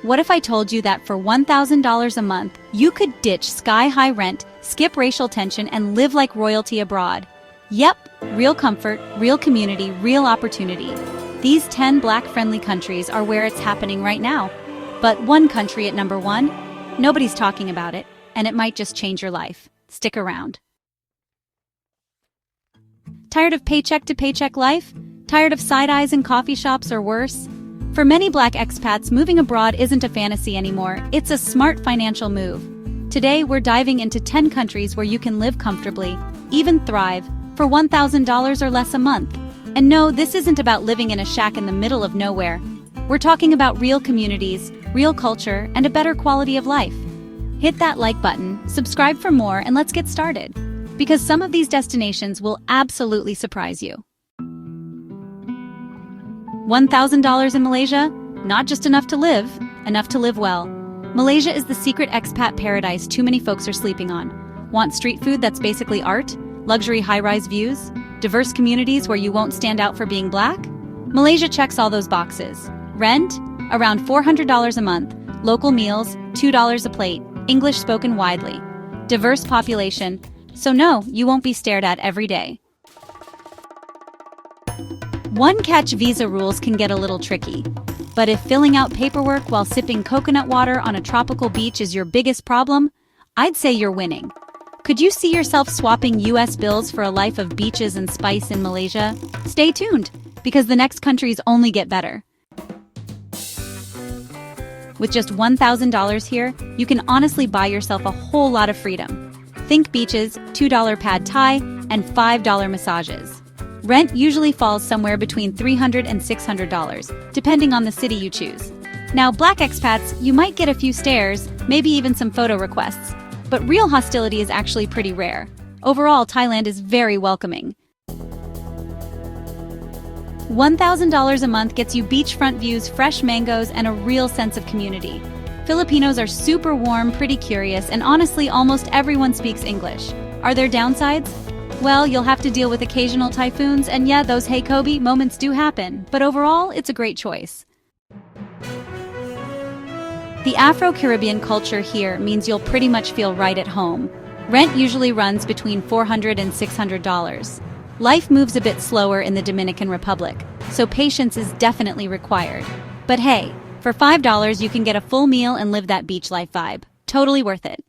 What if I told you that for $1,000 a month, you could ditch sky-high rent, skip racial tension, and live like royalty abroad? Yep, real comfort, real community, real opportunity. These 10 Black-friendly countries are where it's happening right now. But one country at number 1, nobody's talking about it, and it might just change your life. Stick around. Tired of paycheck-to-paycheck life? Tired of side-eyes in coffee shops or worse? For many Black expats, moving abroad isn't a fantasy anymore, it's a smart financial move. Today, we're diving into 10 countries where you can live comfortably, even thrive, for $1,000 or less a month. And no, this isn't about living in a shack in the middle of nowhere. We're talking about real communities, real culture, and a better quality of life. Hit that like button, subscribe for more, and let's get started. Because some of these destinations will absolutely surprise you. $1,000 in Malaysia? Not just enough to live well. Malaysia is the secret expat paradise too many folks are sleeping on. Want street food that's basically art? Luxury high-rise views? Diverse communities where you won't stand out for being Black? Malaysia checks all those boxes. Rent? Around $400 a month. Local meals? $2 a plate. English spoken widely. Diverse population. So no, you won't be stared at every day. One-catch visa rules can get a little tricky. But if filling out paperwork while sipping coconut water on a tropical beach is your biggest problem, I'd say you're winning. Could you see yourself swapping US bills for a life of beaches and spice in Malaysia? Stay tuned, because the next countries only get better. With just $1,000 here, you can honestly buy yourself a whole lot of freedom. Think beaches, $2 pad thai, and $5 massages. Rent usually falls somewhere between $300 and $600, depending on the city you choose. Now, Black expats, you might get a few stares, maybe even some photo requests, but real hostility is actually pretty rare. Overall, Thailand is very welcoming. $1,000 a month gets you beachfront views, fresh mangoes, and a real sense of community. Filipinos are super warm, pretty curious, and honestly, almost everyone speaks English. Are there downsides? Well, you'll have to deal with occasional typhoons, and yeah, those "Hey Kobe" moments do happen, but overall, it's a great choice. The Afro-Caribbean culture here means you'll pretty much feel right at home. Rent usually runs between $400 and $600. Life moves a bit slower in the Dominican Republic, so patience is definitely required. But hey, for $5 you can get a full meal and live that beach life vibe. Totally worth it.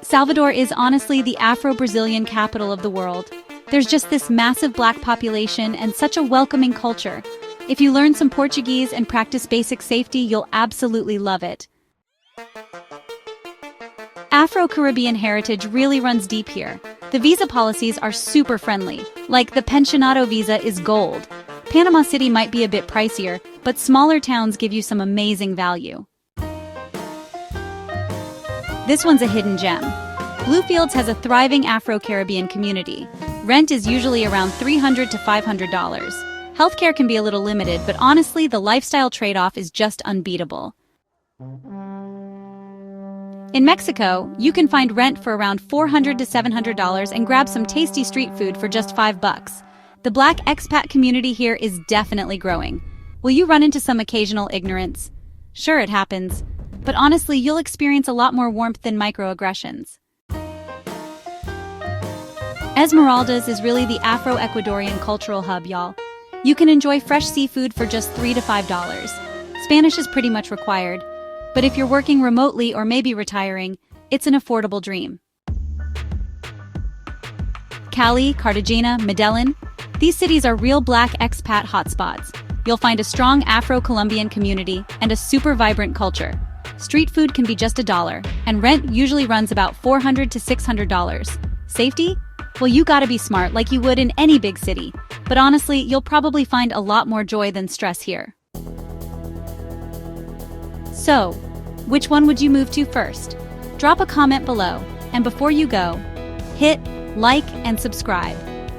Salvador is honestly the Afro-Brazilian capital of the world. There's just this massive Black population and such a welcoming culture. If you learn some Portuguese and practice basic safety, you'll absolutely love it. Afro-Caribbean heritage really runs deep here. The visa policies are super friendly, like the pensionado visa is gold. Panama City might be a bit pricier, but smaller towns give you some amazing value. This one's a hidden gem. Bluefields has a thriving Afro-Caribbean community. Rent is usually around $300 to $500. Healthcare can be a little limited, but honestly, the lifestyle trade-off is just unbeatable. In Mexico, you can find rent for around $400 to $700 and grab some tasty street food for just $5. The Black expat community here is definitely growing. Will you run into some occasional ignorance? Sure, it happens. But honestly, you'll experience a lot more warmth than microaggressions. Esmeraldas is really the Afro-Ecuadorian cultural hub, y'all. You can enjoy fresh seafood for just $3 to $5. Spanish is pretty much required, but if you're working remotely or maybe retiring, it's an affordable dream. Cali, Cartagena, Medellin, these cities are real Black expat hotspots. You'll find a strong Afro-Colombian community and a super vibrant culture. Street food can be just $1, and rent usually runs about $400 to $600. Safety? Well, you gotta be smart like you would in any big city. But honestly, you'll probably find a lot more joy than stress here. So, which one would you move to first? Drop a comment below, and before you go, hit like and subscribe.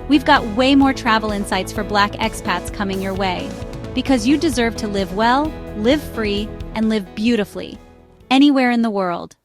We've got way more travel insights for Black expats coming your way. Because you deserve to live well, live free, and live beautifully. Anywhere in the world.